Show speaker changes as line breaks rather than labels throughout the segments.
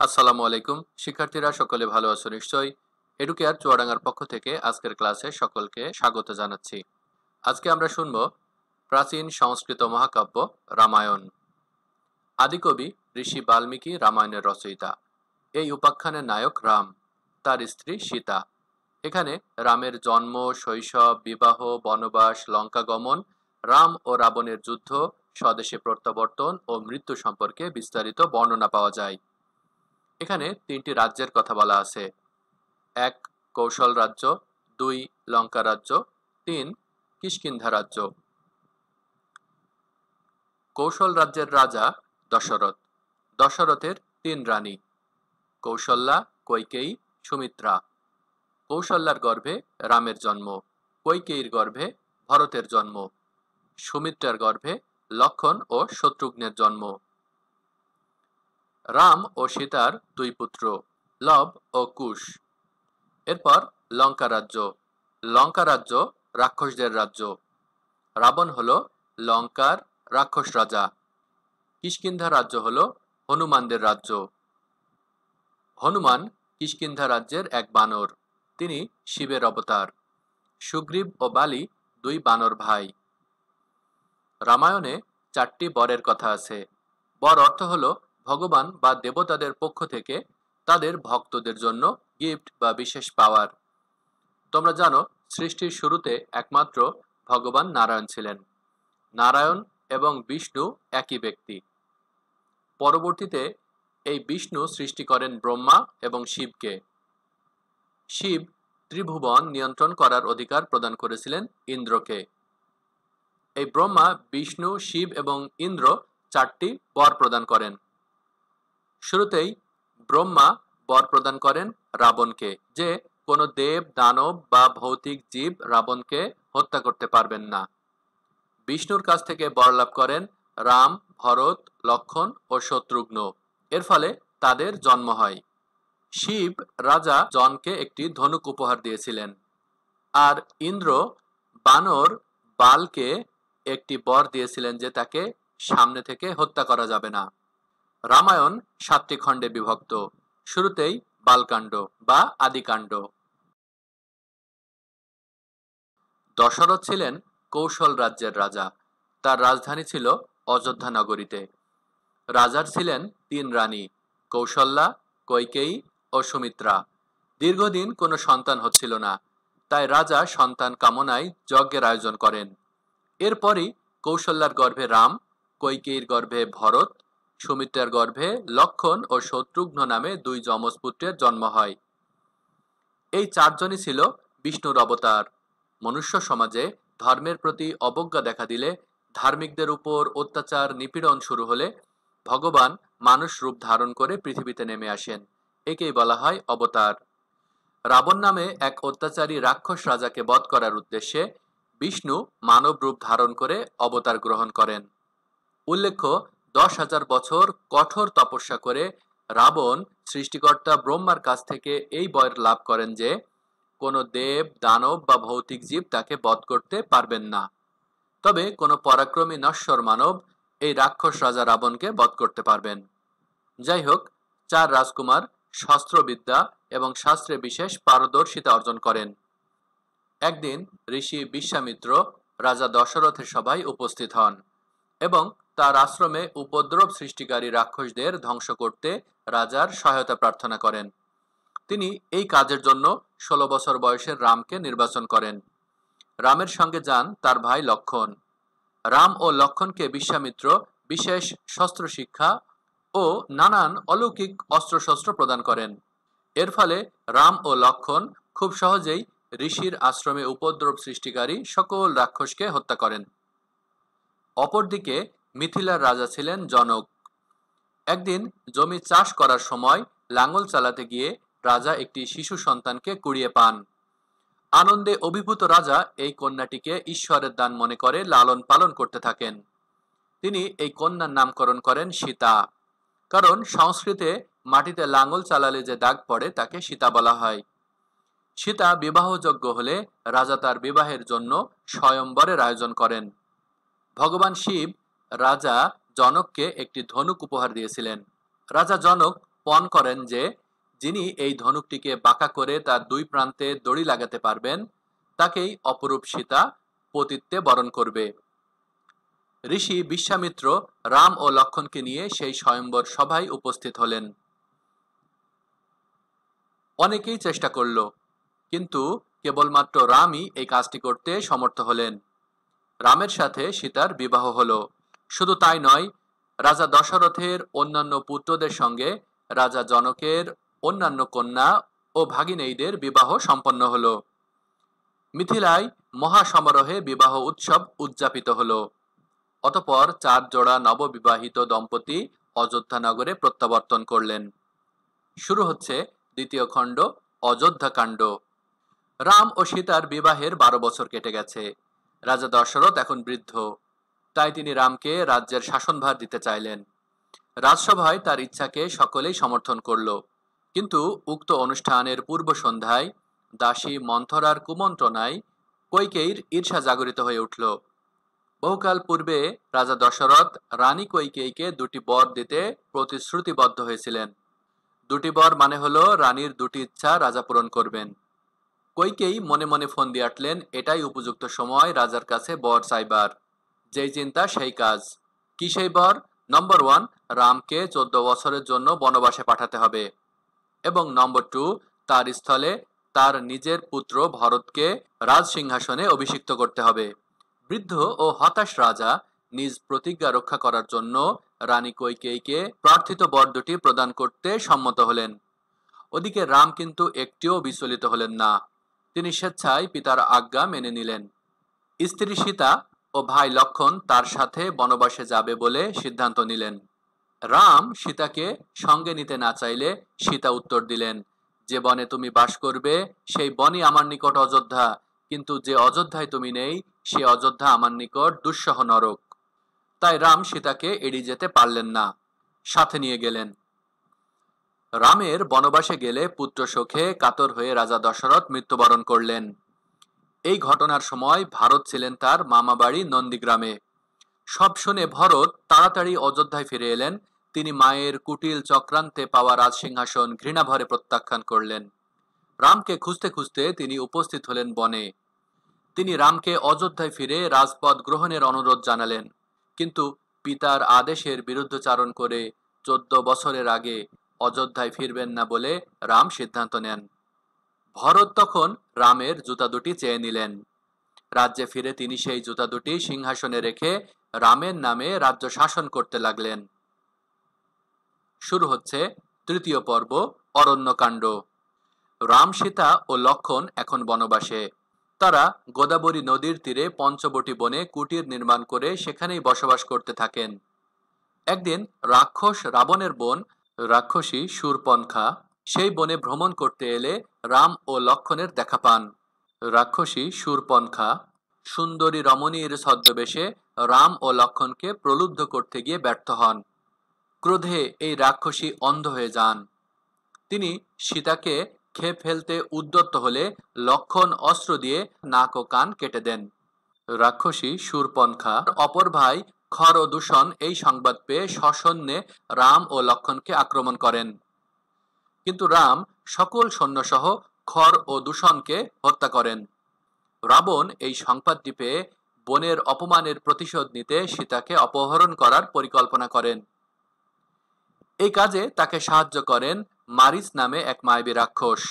আসসালামু আলাইকুম শিক্ষার্থীরা, সকলে ভালো আছো নিশ্চয়ই। এডুকেয়ার চুয়াডাঙ্গার পক্ষ থেকে আজকের ক্লাসে সকলকে স্বাগত জানাচ্ছি। আজকে আমরা শুনব প্রাচীন সংস্কৃত মহাকাব্য রামায়ণ। আদিকবি ঋষি বাল্মীকি রামায়ণের রচয়িতা। এই উপাখ্যানের নায়ক রাম, তার স্ত্রী সীতা। এখানে রামের জন্ম, শৈশব, বিবাহ, বনবাস, লঙ্কা গমন, রাম ও রাবণের যুদ্ধ, স্বদেশে প্রত্যাবর্তন ও মৃত্যু সম্পর্কে বিস্তারিত বর্ণনা পাওয়া যায়। এখানে তিনটি রাজ্যের কথা বলা আছে: ১ কৌশল রাজ্য, ২ লঙ্কা রাজ্য, ৩ কিষ্কিন্ধা রাজ্য। কৌশল রাজ্যের রাজা দশরথ। দশরথের ৩ রানী: কৌশল্যা, কৈকেয়ী, সুমিত্রা। কৌশল্যার গর্ভে রামের জন্ম, কৈকেয়ীর গর্ভে ভরতের জন্ম, সুমিত্রার গর্ভে লক্ষণ ও শত্রুঘ্নের জন্ম। রাম ও সীতার ২ পুত্র, লব ও কুশ। এরপর লঙ্কা রাজ্য। লঙ্কা রাজ্য রাক্ষসদের রাজ্য। রাবণ হলো লঙ্কার রাক্ষস রাজা। কিষ্কিন্ধা রাজ্য হলো হনুমানদের রাজ্য। হনুমান কিষ্কিন্ধা রাজ্যের এক বানর, তিনি শিবের অবতার। সুগ্রীব ও বালি ২ বানর ভাই। রামায়ণে ৪টি বরের কথা আছে। বর অর্থ হলো ভগবান বা দেবতাদের পক্ষ থেকে তাদের ভক্তদের জন্য গিফট বা বিশেষ পাওয়ার। তোমরা জানো, সৃষ্টির শুরুতে একমাত্র ভগবান নারায়ণ ছিলেন। নারায়ণ এবং বিষ্ণু একই ব্যক্তি। পরবর্তীতে এই বিষ্ণু সৃষ্টি করেন ব্রহ্মা এবং শিবকে। শিব ত্রিভুবন নিয়ন্ত্রণ করার অধিকার প্রদান করেছিলেন ইন্দ্রকে। এই ব্রহ্মা, বিষ্ণু, শিব এবং ইন্দ্র ৪টি বর প্রদান করেন। শুরুতেই ব্রহ্মা বর প্রদান করেন রাবণকে যে কোনো দেব, দানব বা ভৌতিক জীব রাবণকে হত্যা করতে পারবেন না। বিষ্ণুর কাছ থেকে বর লাভ করেন রাম, ভরত, লক্ষণ ও শত্রুঘ্ন। এর ফলে তাদের জন্ম হয়। শিব রাজা জনকে একটি ধনুক উপহার দিয়েছিলেন, আর ইন্দ্র বানর বালকে একটি বর দিয়েছিলেন যে তাকে সামনে থেকে হত্যা করা যাবে না। রামায়ণ ৭টি খণ্ডে বিভক্ত। শুরুতেই বালকাণ্ড বা আদিকাণ্ড। দশরথ ছিলেন কৌশল রাজ্যের রাজা। তার রাজধানী ছিল অযোধ্যা নগরীতে। রাজার ছিলেন ৩ রানী: কৌশল্যা, কৈকেয়ী ও সুমিত্রা। দীর্ঘদিন কোনো সন্তান হচ্ছিল না, তাই রাজা সন্তান কামনায় যজ্ঞের আয়োজন করেন। এরপরই কৌশল্যার গর্ভে রাম, কৈকেয়ীর গর্ভে ভরত, সুমিত্রার গর্ভে লক্ষণ ও শত্রুঘ্ন নামে ২ যমজ পুত্রের জন্ম হয়। এই ৪ জনই ছিল বিষ্ণুর অবতার। মনুষ্য সমাজে ধর্মের প্রতি অবজ্ঞা দেখা দিলে, ধার্মিকদের উপর অত্যাচার নিপীড়ন শুরু হলে ভগবান মানুষ রূপ ধারণ করে পৃথিবীতে নেমে আসেন। একেই বলা হয় অবতার। রাবণ নামে এক অত্যাচারী রাক্ষস রাজাকে বধ করার উদ্দেশ্যে বিষ্ণু মানব রূপ ধারণ করে অবতার গ্রহণ করেন। উল্লেখ্য, ১০,০০০ বছর কঠোর তপস্যা করে রাবণ সৃষ্টিকর্তা ব্রহ্মার কাছ থেকে এই বর লাভ করেন যে কোনো দেব, দানব বা ভৌতিক জীব তাকে বধ করতে পারবেন না। তবে কোনো পরাক্রমী নশ্বর মানব এই রাক্ষস রাজা রাবণকে বধ করতে পারবেন। যাই হোক, ৪ রাজকুমার শস্ত্রবিদ্যা এবং শাস্ত্রে বিশেষ পারদর্শিতা অর্জন করেন। একদিন ঋষি বিশ্বামিত্র রাজা দশরথের সভায় উপস্থিত হন এবং তার আশ্রমে উপদ্রব সৃষ্টিকারী রাক্ষসদের ধ্বংস করতে রাজার সহায়তা প্রার্থনা করেন। তিনি এই কাজের জন্য ১৬ বছর বয়সের রামকে নির্বাচন করেন। রামের সঙ্গে যান তার ভাই লক্ষণ। রাম ও লক্ষণকে বিশ্বামিত্র বিশেষ শস্ত্র শিক্ষা ও নানান অলৌকিক অস্ত্রশস্ত্র প্রদান করেন। এর ফলে রাম ও লক্ষণ খুব সহজেই ঋষির আশ্রমে উপদ্রব সৃষ্টিকারী সকল রাক্ষসকে হত্যা করেন। অপরদিকে মিথিলার রাজা ছিলেন জনক। একদিন জমি চাষ করার সময় লাঙ্গল চালাতে গিয়ে রাজা একটি শিশু সন্তানকে কুড়িয়ে পান। আনন্দে অভিভূত রাজা এই কন্যাটিকে ঈশ্বরের দান মনে করে লালন পালন করতে থাকেন। তিনি এই কন্যার নামকরণ করেন সীতা, কারণ সংস্কৃতে মাটিতে লাঙ্গল চালালে যে দাগ পড়ে তাকে সীতা বলা হয়। সীতা বিবাহযোগ্য হলে রাজা তার বিবাহের জন্য স্বয়ম্বরের আয়োজন করেন। ভগবান শিব রাজা জনককে একটি ধনুক উপহার দিয়েছিলেন। রাজা জনক পণ করেন যে যিনি এই ধনুকটিকে বাঁকা করে তার দুই প্রান্তে দড়ি লাগাতে পারবেন তাকেই অপরূপ সীতা পতিত্বে বরণ করবে। ঋষি বিশ্বামিত্র রাম ও লক্ষ্মণকে নিয়ে সেই স্বয়ম্বর সভায় উপস্থিত হলেন। অনেকেই চেষ্টা করল, কিন্তু কেবলমাত্র রামই এই কাজটি করতে সমর্থ হলেন। রামের সাথে সীতার বিবাহ হলো। শুধু তাই নয়, রাজা দশরথের অন্যান্য পুত্রদের সঙ্গে রাজা জনকের অন্যান্য কন্যা ও ভাগিনেয়দের বিবাহ সম্পন্ন হলো। মিথিলায় মহাসমারোহে বিবাহ উৎসব উদযাপিত হলো। অতঃপর 4 জোড়া নববিবাহিত দম্পতি অযোধ্যা নগরে প্রত্যাবর্তন করলেন। শুরু হচ্ছে দ্বিতীয় খণ্ড, অযোধ্যাকাণ্ড। রাম ও সীতার বিবাহের 12 বছর কেটে গেছে। রাজা দশরথ এখন বৃদ্ধ, তাই তিনি রামকে রাজ্যের শাসনভার দিতে চাইলেন। রাজসভায় তার ইচ্ছাকে সকলেই সমর্থন করল, কিন্তু উক্ত অনুষ্ঠানের পূর্ব সন্ধ্যায় দাসী মন্থরার কুমন্ত্রণায় কৈকেয়ীর ঈর্ষা জাগরিত হয়ে উঠল। বহুকাল পূর্বে রাজা দশরথ রানী কৈকেয়ীকে 2টি বর দিতে প্রতিশ্রুতিবদ্ধ হয়েছিলেন। 2টি বর মানে হলো রানীর 2টি ইচ্ছা রাজা পূরণ করবেন। কৈকেয়ী মনে মনে ফোন দিয়ে আটলেন, এটাই উপযুক্ত সময় রাজার কাছে বর চাইবার। যেই চিন্তা সেই কাজ। কি সেই বর? নম্বর 1, রামকে 14 বছরের জন্য বনবাসে পাঠাতে হবে, এবং নম্বর 2, তার স্থলে তার নিজের পুত্র ভরতকে রাজসিংহাসনে অভিষিক্ত করতে হবে। বৃদ্ধ ও হতাশ রাজা নিজ প্রতিজ্ঞা রক্ষা করার জন্য রানী কৈকেয়ীকে প্রার্থিত বর 2টি প্রদান করতে সম্মত হলেন। ওদিকে রাম কিন্তু একটিও বিচলিত হলেন না। তিনি স্বেচ্ছায় পিতার আজ্ঞা মেনে নিলেন। স্ত্রী সীতা ও ভাই লক্ষ্মণ তার সাথে বনবাসে যাবে বলে সিদ্ধান্ত নিলেন। রাম সীতাকে সঙ্গে নিতে না চাইলে সীতা উত্তর দিলেন, যে বনে তুমি বাস করবে সেই বনই আমার নিকট অযোধ্যা, কিন্তু যে অযোধ্যায় তুমি নেই সে অযোধ্যা আমার নিকট দুঃসহ নরক। তাই রাম সীতাকে এড়িয়ে যেতে পারলেন না, সাথে নিয়ে গেলেন। রামের বনবাসে গেলে পুত্র শোকে কাতর হয়ে রাজা দশরথ মৃত্যুবরণ করলেন। এই ঘটনার সময় ভারত ছিলেন তার মামাবাড়ি নন্দীগ্রামে। সব শুনে ভরত তাড়াতাড়ি অযোধ্যায় ফিরে এলেন। তিনি মায়ের কুটিল চক্রান্তে পাওয়া রাজসিংহাসন ঘৃণাভরে প্রত্যাখ্যান করলেন। রামকে খুঁজতে খুঁজতে তিনি উপস্থিত হলেন বনে। তিনি রামকে অযোধ্যায় ফিরে রাজপদ গ্রহণের অনুরোধ জানালেন, কিন্তু পিতার আদেশের বিরুদ্ধচারণ করে 14 বছরের আগে অযোধ্যায় ফিরবেন না বলে রাম সিদ্ধান্ত নেন। ভরত তখন রামের জুতা 2টি চেয়ে নিলেন। রাজ্যে ফিরে তিনি সেই জুতা 2টি সিংহাসনে রেখে রামের নামে রাজ্য শাসন করতে লাগলেন। শুরু হচ্ছে তৃতীয় পর্ব, অরণ্যকাণ্ড। রাম, সীতা ও লক্ষ্মণ এখন বনবাসে। তারা গোদাবরী নদীর তীরে পঞ্চবটী বনে কুটির নির্মাণ করে সেখানেই বসবাস করতে থাকেন। একদিন রাক্ষস রাবণের বোন রাক্ষসী শূর্পণখা সেই বনে ভ্রমণ করতে এলে রাম ও লক্ষ্মণের দেখা পান। রাক্ষসী শূর্পণখা সুন্দরী রমণীর ছদ্মবেশে রাম ও লক্ষ্মণকে প্রলুব্ধ করতে গিয়ে ব্যর্থ হন। ক্রোধে এই রাক্ষসী অন্ধ হয়ে যান। তিনি সীতাকে খেয়ে ফেলতে উদ্যত হলে লক্ষ্মণ অস্ত্র দিয়ে নাক ও কান কেটে দেন। রাক্ষসী শূর্পণখা অপর ভাই খর ও দূষণ এই সংবাদ পেয়ে সসৈন্যে রাম ও লক্ষ্মণকে আক্রমণ করেন, কিন্তু রাম সকল সৈন্যসহ খর ও দূষণকে হত্যা করেন। রাবণ এই সংবাদটি পেয়ে বনের অপমানের প্রতিশোধ নিতে সীতাকে অপহরণ করার পরিকল্পনা করেন। এই কাজে তাকে সাহায্য করেন মারিচ নামে এক মায়াবী রাক্ষস।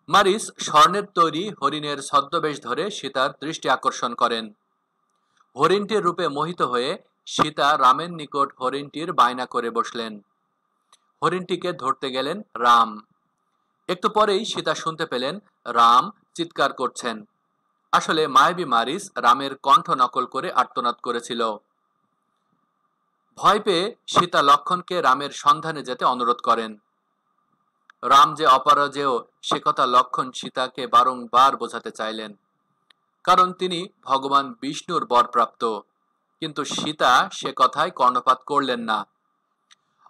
মারিচ স্বর্ণের তৈরি হরিণের ছদ্মবেশ ধরে সীতার দৃষ্টি আকর্ষণ করেন। হরিণটির রূপে মোহিত হয়ে সীতা রামের নিকট হরিণটির বায়না করে বসলেন। হরিণটিকে ধরতে গেলেন রাম। একটু পরেই সীতা শুনতে পেলেন রাম চিৎকার করছেন। আসলে মায়াবী মারিচ রামের কণ্ঠ নকল করে আর্তনাদ করেছিল। ভয় পেয়ে সীতা লক্ষ্মণকে রামের সন্ধানে যেতে অনুরোধ করেন। রাম যে অপরাজেয় সে কথা লক্ষ্মণ সীতাকে বারংবার বোঝাতে চাইলেন, কারণ তিনি ভগবান বিষ্ণুর বরপ্রাপ্ত, কিন্তু সীতা সে কথায় কর্ণপাত করলেন না।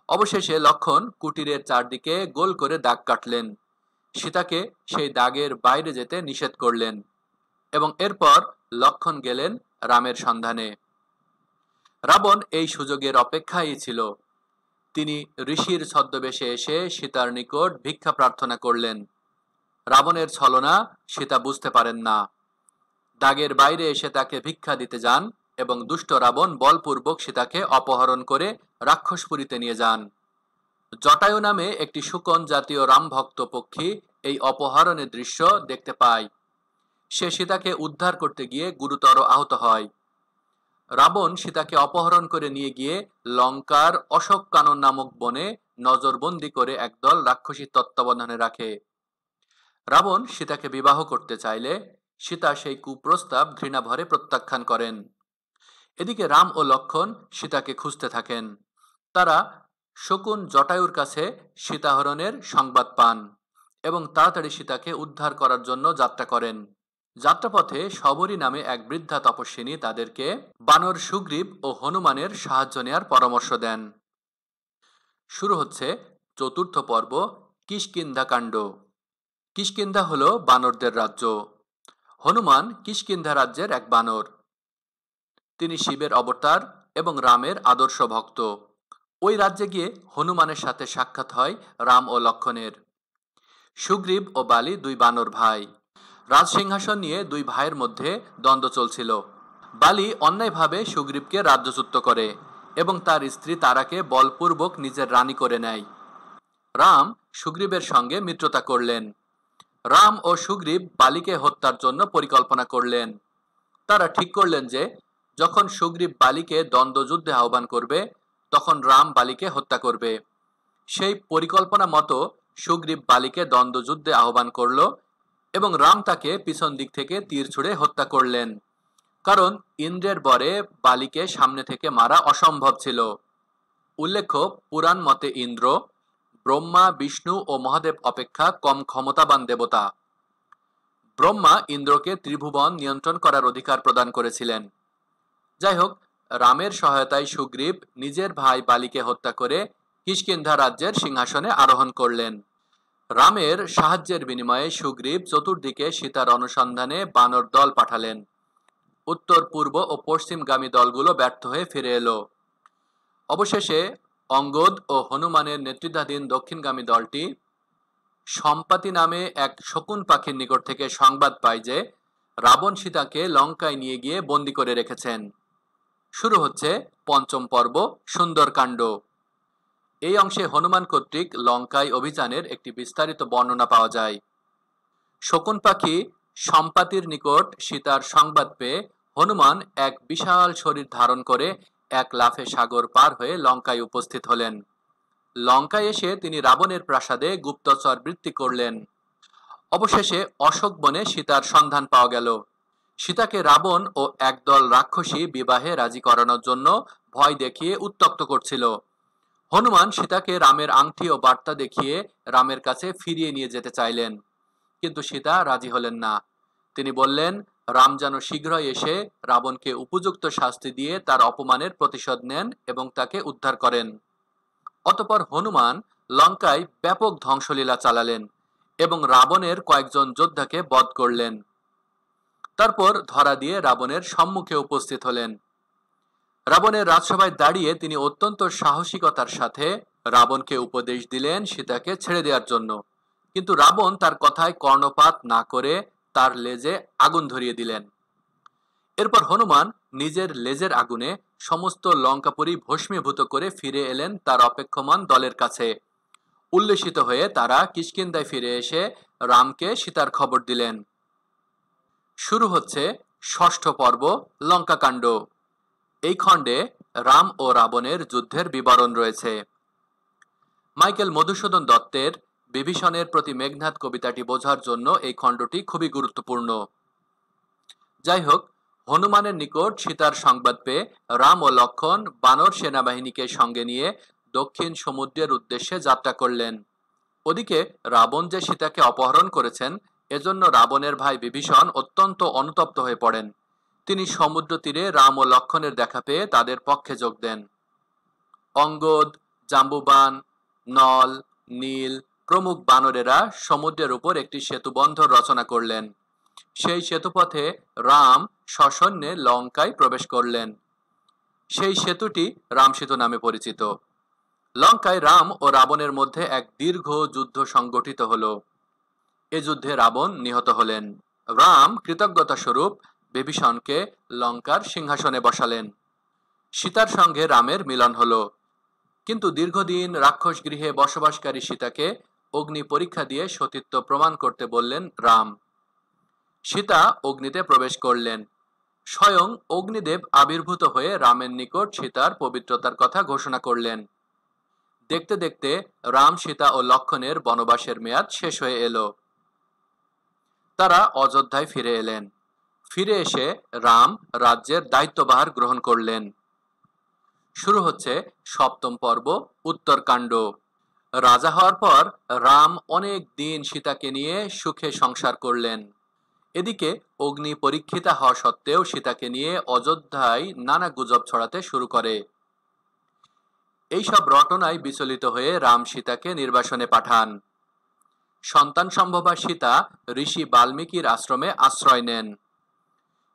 অবশেষে লক্ষ্মণ কুটিরের চারদিকে গোল করে দাগ কাটলেন। সীতাকে সেই দাগের বাইরে যেতে নিষেধ করলেন, এবং এরপর লক্ষ্মণ গেলেন রামের সন্ধানে। রাবণ এই সুযোগের অপেক্ষায় ছিল। তিনি ঋষির ছদ্মবেশে এসে সীতার নিকট ভিক্ষা প্রার্থনা করলেন। রাবণের ছলনা সীতা বুঝতে পারেন না। দাগের বাইরে এসে তাকে ভিক্ষা দিতে যান এবং দুষ্ট রাবণ বলপূর্বক সীতাকে অপহরণ করে রাক্ষসপুরীতে নিয়ে যান। জটায়ু নামে একটি শুকন জাতীয় রামভক্ত পক্ষী এই অপহরণের দৃশ্য দেখতে পায়। সে সীতাকে উদ্ধার করতে গিয়ে গুরুতর আহত হয়। রাবণ সীতাকে অপহরণ করে নিয়ে গিয়ে লঙ্কার অশোক কানন নামক বনে নজরবন্দি করে একদল রাক্ষসী তত্ত্বাবধানে রাখে। রাবণ সীতাকে বিবাহ করতে চাইলে সীতা সেই কুপ্রস্তাব ঘৃণাভরে প্রত্যাখ্যান করেন। এদিকে রাম ও লক্ষ্মণ সীতাকে খুঁজতে থাকেন। তারা শকুন জটায়ুর কাছে সীতাহরণের সংবাদ পান এবং তাড়াতাড়ি সীতাকে উদ্ধার করার জন্য যাত্রা করেন। যাত্রাপথে শবরী নামে এক বৃদ্ধা তপস্বিনী তাদেরকে বানর সুগ্রীব ও হনুমানের সাহায্য নেয়ার পরামর্শ দেন। শুরু হচ্ছে চতুর্থ পর্ব, কিষ্কিন্ধা কাণ্ড। কিষ্কিন্ধা হল বানরদের রাজ্য। হনুমান কিষ্কিন্ধা রাজ্যের এক বানর। তিনি শিবের অবতার এবং রামের আদর্শ ভক্ত। ওই রাজ্যে গিয়ে হনুমানের সাথে সাক্ষাৎ হয় রাম ও লক্ষ্মণের। সুগ্রীব ও বালি দুই বানর ভাই। রাজসিংহাসন নিয়ে দুই ভাইয়ের মধ্যে দ্বন্দ্ব চলছিল। বালি অন্যায়ভাবে সুগ্রীবকে রাজ্যচ্যুত করে এবং তার স্ত্রী তারাকে বলপূর্বক নিজের রানী করে নেয়। রাম সুগ্রীবের সঙ্গে মিত্রতা করলেন। রাম ও সুগ্রীব বালিকে হত্যার জন্য পরিকল্পনা করলেন। তারা ঠিক করলেন যে যখন সুগ্রীব বালিকে দ্বন্দ্বযুদ্ধে আহ্বান করবে তখন রাম বালিকে হত্যা করবে। সেই পরিকল্পনা মতো সুগ্রীব বালিকে দ্বন্দ্বযুদ্ধে আহ্বান করল এবং রাম তাকে পিছন দিক থেকে তীর ছুঁড়ে হত্যা করলেন, কারণ ইন্দ্রের বরে বালিকে সামনে থেকে মারা অসম্ভব ছিল। উল্লেখ্য, পুরাণ মতে ইন্দ্র ব্রহ্মা, বিষ্ণু ও মহাদেব অপেক্ষা কম ক্ষমতাবান দেবতা। ব্রহ্মা ইন্দ্রকে ত্রিভুবন নিয়ন্ত্রণ করার অধিকার প্রদান করেছিলেন। যাই হোক, রামের সহায়তায় সুগ্রীব নিজের ভাই বালিকে হত্যা করে কিষ্কিন্ধা রাজ্যের সিংহাসনে আরোহণ করলেন। রামের সাহায্যের বিনিময়ে সুগ্রীব চতুর্দিকে সীতার অনুসন্ধানে বানর দল পাঠালেন। উত্তর, পূর্ব ও পশ্চিমগামী দলগুলো ব্যর্থ হয়ে ফিরে এলো। অবশেষে অঙ্গদ ও হনুমানের নেতৃত্বাধীন দক্ষিণগামী দলটি সম্পাতি নামে এক শকুন পাখির নিকট থেকে সংবাদ পায় যে রাবণ সীতাকে লঙ্কায় নিয়ে গিয়ে বন্দী করে রেখেছেন। শুরু হচ্ছে পঞ্চম পর্ব, সুন্দরকাণ্ড। এই অংশে হনুমান কর্তৃক লঙ্কায় অভিযানের একটি বিস্তারিত বর্ণনা পাওয়া যায়। শকুন পাখি সম্পাতির নিকট সীতার সংবাদ পেয়ে হনুমান এক বিশাল শরীর ধারণ করে এক লাফে সাগর পার হয়ে লঙ্কায় উপস্থিত হলেন। লঙ্কায় এসে তিনি রাবণের প্রাসাদে গুপ্তচর বৃত্তি করলেন। অবশেষে অশোক বনে সীতার সন্ধান পাওয়া গেল। সীতাকে রাবণ ও একদল রাক্ষসী বিবাহে রাজি করানোর জন্য ভয় দেখিয়ে উত্ত্যক্ত করছিল। হনুমান সীতাকে রামের আংটি ও বার্তা দেখিয়ে রামের কাছে ফিরিয়ে নিয়ে যেতে চাইলেন, কিন্তু সীতা রাজি হলেন না। তিনি বললেন রাম যেন শীঘ্রই এসে রাবণকে উপযুক্ত শাস্তি দিয়ে তার অপমানের প্রতিশোধ নেন এবং তাকে উদ্ধার করেন। অতঃপর হনুমান লঙ্কায় ব্যাপক ধ্বংসলীলা চালালেন এবং রাবণের কয়েকজন যোদ্ধাকে বধ করলেন। তারপর ধরা দিয়ে রাবণের সম্মুখে উপস্থিত হলেন। রাবণের রাজসভায় দাঁড়িয়ে তিনি অত্যন্ত সাহসিকতার সাথে রাবণকে উপদেশ দিলেন সীতাকে ছেড়ে দেওয়ার জন্য, কিন্তু রাবণ তার কথায় কর্ণপাত না করে তার লেজে আগুন ধরিয়ে দিলেন। এরপর হনুমান নিজের লেজের আগুনে সমস্ত লঙ্কাপুরী ভস্মীভূত করে ফিরে এলেন তার অপেক্ষমান দলের কাছে। উল্লসিত হয়ে তারা কিষ্কিন্ধায় ফিরে এসে রামকে সীতার খবর দিলেন। শুরু হচ্ছে ষষ্ঠ পর্ব, লঙ্কাকাণ্ড। এই খণ্ডে রাম ও রাবণের যুদ্ধের বিবরণ রয়েছে। মাইকেল মধুসূদন দত্তের বিভীষণের প্রতি মেঘনাদ কবিতাটি বোঝার জন্য এই খণ্ডটি খুবই গুরুত্বপূর্ণ। যাই হোক, হনুমানের নিকট সীতার সংবাদ পেয়ে রাম ও লক্ষ্মণ বানর সেনাবাহিনীকে সঙ্গে নিয়ে দক্ষিণ সমুদ্রের উদ্দেশ্যে যাত্রা করলেন। ওদিকে রাবণ যে সীতাকে অপহরণ করেছেন এজন্য রাবণের ভাই বিভীষণ অত্যন্ত অনুতপ্ত হয়ে পড়েন। তিনি সমুদ্র তীরে রাম ও লক্ষ্মণের দেখা পেয়ে তাদের পক্ষে যোগ দেন। অঙ্গদ, জাম্বুবান, নল, নীল প্রমুখ বানরেরা সমুদ্রের উপর একটি সেতুবন্ধ রচনা করলেন। সেই সেতুপথে রাম সসৈন্যে লঙ্কায় প্রবেশ করলেন। সেই সেতুটি রামসেতু নামে পরিচিত। লঙ্কায় রাম ও রাবণের মধ্যে এক দীর্ঘ যুদ্ধ সংগঠিত হল। এ যুদ্ধে রাবণ নিহত হলেন। রাম কৃতজ্ঞতা স্বরূপ বিভীষণকে লঙ্কার সিংহাসনে বসালেন। সীতার সঙ্গে রামের মিলন হল। কিন্তু দীর্ঘদিন রাক্ষস গৃহে বসবাসকারী সীতাকে অগ্নি পরীক্ষা দিয়ে সতীত্ব প্রমাণ করতে বললেন রাম। সীতা অগ্নিতে প্রবেশ করলেন। স্বয়ং অগ্নিদেব আবির্ভূত হয়ে রামের নিকট সীতার পবিত্রতার কথা ঘোষণা করলেন। দেখতে দেখতে রাম, সীতা ও লক্ষ্মণের বনবাসের মেয়াদ শেষ হয়ে এলো। তারা অযোধ্যায় ফিরে এলেন। ফিরে এসে রাম রাজ্যের দায়িত্বভার গ্রহণ করলেন। শুরু হচ্ছে সপ্তম পর্ব, উত্তরকাণ্ড। রাজা হওয়ার পর রাম অনেক দিন সীতাকে নিয়ে সুখে সংসার করলেন। এদিকে অগ্নি পরীক্ষিতা হওয়া সত্ত্বেও সীতাকে নিয়ে অযোধ্যায় নানা গুজব ছড়াতে শুরু করে। এইসব রটনায় বিচলিত হয়ে রাম সীতাকে নির্বাসনে পাঠান। সন্তান সম্ভবা সীতা ঋষি বাল্মীকির আশ্রমে আশ্রয় নেন।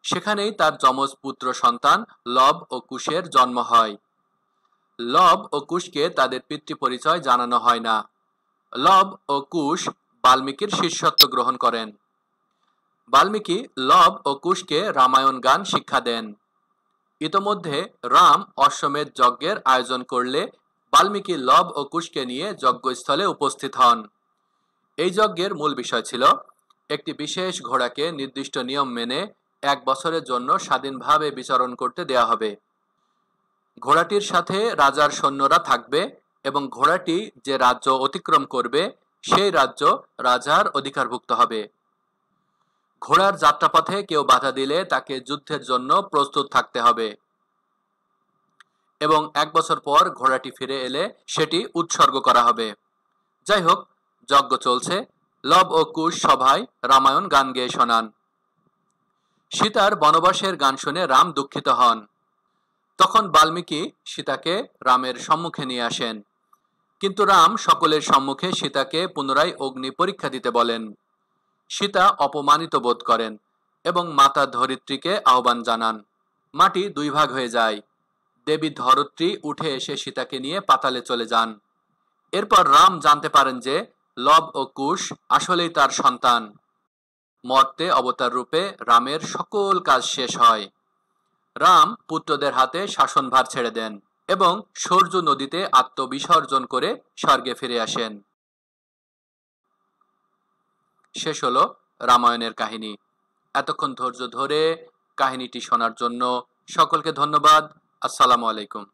সেখানেই তার যমজ পুত্র সন্তান লব ও কুশের জন্ম হয়। লব ও কুশকে তাদের পিতৃপরিচয় জানানো হয় না। লব ও কুশ বাল্মীকির শিষ্যত্ব গ্রহণ করেন। বাল্মীকি লব ও কুশকে রামায়ণ গান শিক্ষা দেন। ইতোমধ্যে রাম অশ্বমেধ যজ্ঞের আয়োজন করলে বাল্মীকি লব ও কুশকে নিয়ে যজ্ঞস্থলে উপস্থিত হন। এই যজ্ঞের মূল বিষয় ছিল একটি বিশেষ ঘোড়াকে নির্দিষ্ট নিয়ম মেনে 1 বছরের জন্য স্বাধীনভাবে বিচরণ করতে দেয়া হবে। ঘোড়াটির সাথে রাজার সৈন্যরা থাকবে এবং ঘোড়াটি যে রাজ্য অতিক্রম করবে সেই রাজ্য রাজার অধিকারভুক্ত হবে। ঘোড়ার যাত্রাপথে কেউ বাধা দিলে তাকে যুদ্ধের জন্য প্রস্তুত থাকতে হবে এবং 1 বছর পর ঘোড়াটি ফিরে এলে সেটি উৎসর্গ করা হবে। যাই হোক, যজ্ঞ চলছে। লব ও কুশ সভায় রামায়ণ গান গেয়ে শোনান। সীতার বনবাসের গান শুনে রাম দুঃখিত হন। তখন বাল্মীকি সীতাকে রামের সম্মুখে নিয়ে আসেন। কিন্তু রাম সকলের সম্মুখে সীতাকে পুনরায় অগ্নি পরীক্ষা দিতে বলেন। সীতা অপমানিত বোধ করেন এবং মাতা ধরিত্রীকে আহ্বান জানান। মাটি 2 ভাগ হয়ে যায়। দেবী ধরিত্রী উঠে এসে সীতাকে নিয়ে পাতালে চলে যান। এরপর রাম জানতে পারেন যে লব ও কুশ আসলেই তার সন্তান। মর্তে অবতার রূপে রামের সকল কাজ শেষ হয়। রাম পুত্রদের হাতে শাসনভার ছেড়ে দেন এবং সরযূ নদীতে আত্মবিসর্জন করে স্বর্গে ফিরে আসেন। শেষ হলো রামায়ণের কাহিনী। এতক্ষণ ধৈর্য ধরে কাহিনীটি শোনার জন্য সকলকে ধন্যবাদ। আসসালামু আলাইকুম।